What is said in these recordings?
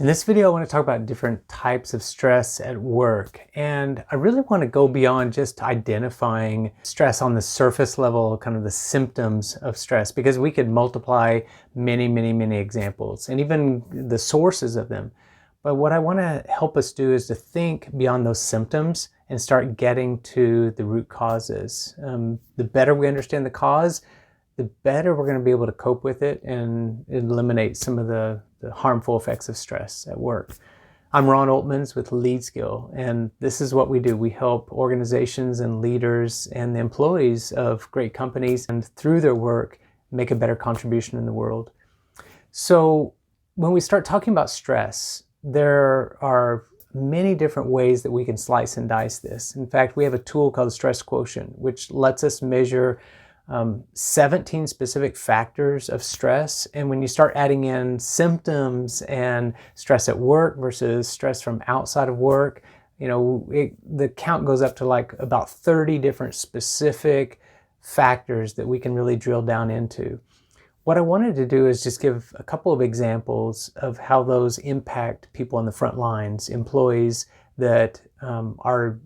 In this video, I want to talk about different types of stress at work. And I really want to go beyond just identifying stress on the surface level, kind of the symptoms of stress, because we could multiply many examples and even the sources of them. But what I want to help us do is to think beyond those symptoms and start getting to the root causes. The better we understand the cause, the better we're going to be able to cope with it and eliminate some of the harmful effects of stress at work. I'm Ron Oltmans with Leadskill, and this is what we do. We help organizations and leaders and the employees of great companies, and through their work, make a better contribution in the world. So when we start talking about stress, there are many different ways that we can slice and dice this. In fact, we have a tool called the Stress Quotient, which lets us measure 17 specific factors of stress. And when you start adding in symptoms and stress at work versus stress from outside of work, the count goes up to like about 30 different specific factors that we can really drill down into. What I wanted to do is just give a couple of examples of how those impact people on the front lines, employees that are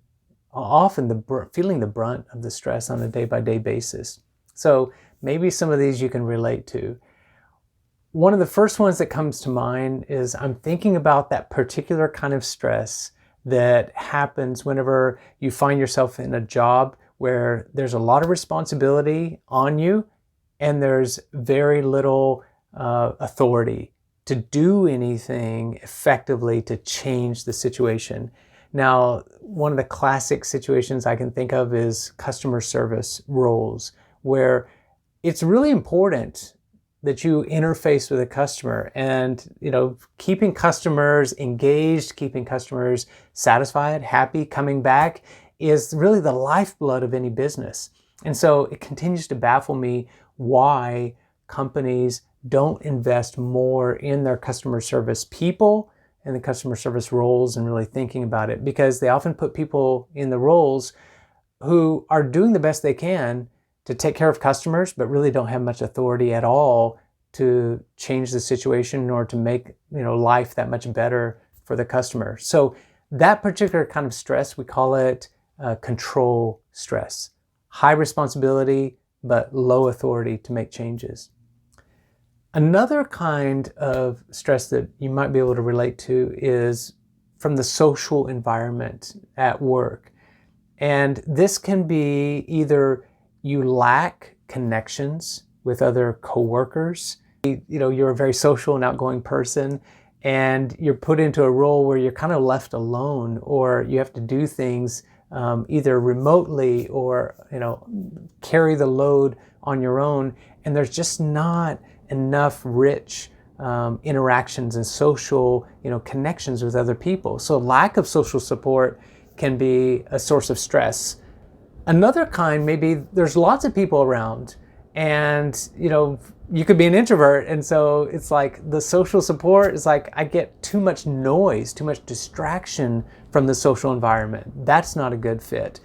often feeling the brunt of the stress on a day-by-day basis. So maybe some of these you can relate to. One of the first ones that comes to mind is I'm thinking about that particular kind of stress that happens whenever you find yourself in a job where there's a lot of responsibility on you and there's very little authority to do anything effectively to change the situation. Now, one of the classic situations I can think of is customer service roles, where it's really important that you interface with a customer and, keeping customers engaged, keeping customers satisfied, happy, coming back is really the lifeblood of any business. And so it continues to baffle me why companies don't invest more in their customer service people and the customer service roles and really thinking about it, because they often put people in the roles who are doing the best they can to take care of customers, but really don't have much authority at all to change the situation or to make life that much better for the customer. So that particular kind of stress, we call it control stress. High responsibility, but low authority to make changes. Another kind of stress that you might be able to relate to is from the social environment at work. And this can be either you lack connections with other coworkers. You're a very social and outgoing person, and you're put into a role where you're kind of left alone, or you have to do things either remotely or carry the load on your own, and there's just not enough rich interactions and social connections with other people. So lack of social support can be a source of stress. Another kind, maybe there's lots of people around and you could be an introvert, and so it's like the social support is like I get too much noise, too much distraction from the social environment. That's not a good fit.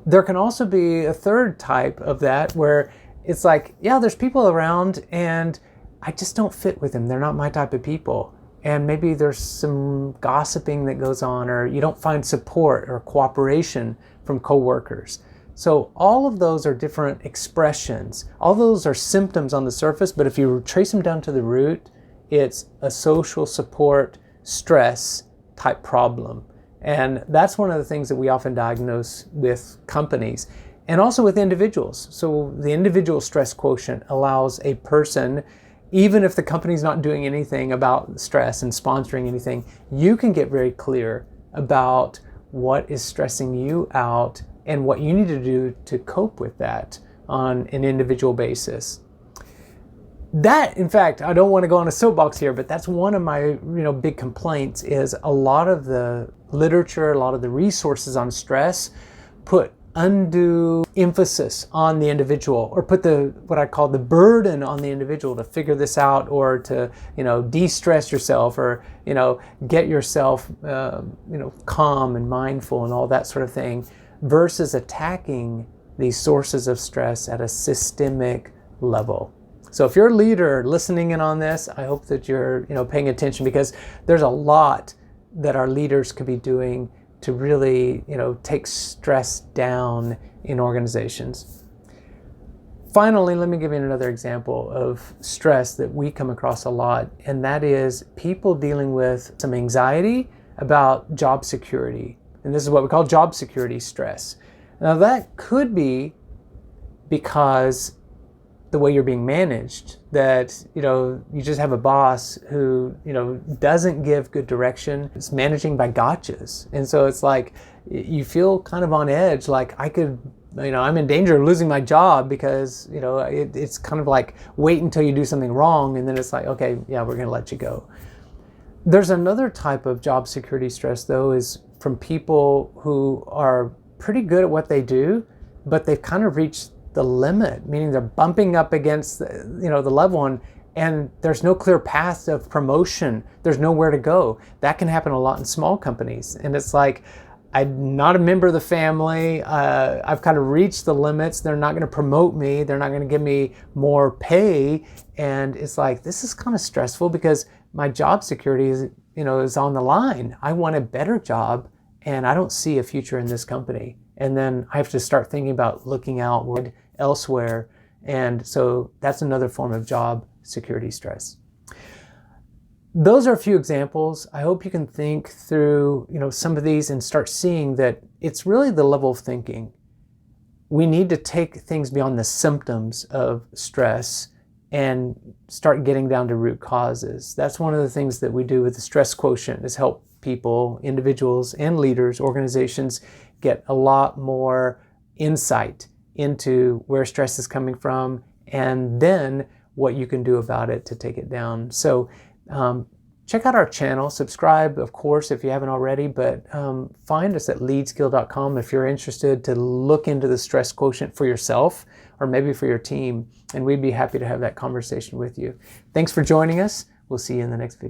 There can also be a third type of that where it's like, yeah, there's people around and I just don't fit with them. They're not my type of people. And maybe there's some gossiping that goes on, or you don't find support or cooperation from coworkers. So all of those are different expressions. All those are symptoms on the surface, but if you trace them down to the root, it's a social support stress type problem. And that's one of the things that we often diagnose with companies and also with individuals. So the individual stress quotient allows a person, even if the company's not doing anything about stress and sponsoring anything, you can get very clear about what is stressing you out and what you need to do to cope with that on an individual basis. That, in fact, I don't want to go on a soapbox here, but that's one of my big complaints is a lot of the literature, a lot of the resources on stress put undue emphasis on the individual, or put what I call the burden on the individual to figure this out, or to de-stress yourself, or get yourself calm and mindful and all that sort of thing, versus attacking these sources of stress at a systemic level. So if you're a leader listening in on this, I hope that you're paying attention, because there's a lot that our leaders could be doing to really take stress down in organizations. Finally, let me give you another example of stress that we come across a lot, and that is people dealing with some anxiety about job security. And this is what we call job security stress. Now that could be because the way you're being managed, that you just have a boss who doesn't give good direction. It's managing by gotchas, and so it's like you feel kind of on edge, like I'm in danger of losing my job, because it's kind of like wait until you do something wrong, and then it's like, okay, yeah, we're gonna let you go. There's another type of job security stress, though, is from people who are pretty good at what they do, but they've kind of reached the limit, meaning they're bumping up against the level, and there's no clear path of promotion. There's nowhere to go. That can happen a lot in small companies, and it's like, I'm not a member of the family. I've kind of reached the limits. They're not going to promote me. They're not going to give me more pay, and it's like, this is kind of stressful, because my job security is on the line. I want a better job, and I don't see a future in this company. And then I have to start thinking about looking outward elsewhere. And so that's another form of job security stress. Those are a few examples. I hope you can think through some of these and start seeing that it's really the level of thinking. We need to take things beyond the symptoms of stress and start getting down to root causes. That's one of the things that we do with the Stress Quotient, is help people, individuals and leaders, organizations, get a lot more insight into where stress is coming from, and then what you can do about it to take it down. So check out our channel, subscribe, of course, if you haven't already, but find us at leadskill.com if you're interested to look into the Stress Quotient for yourself, or maybe for your team, and we'd be happy to have that conversation with you. Thanks for joining us. We'll see you in the next video.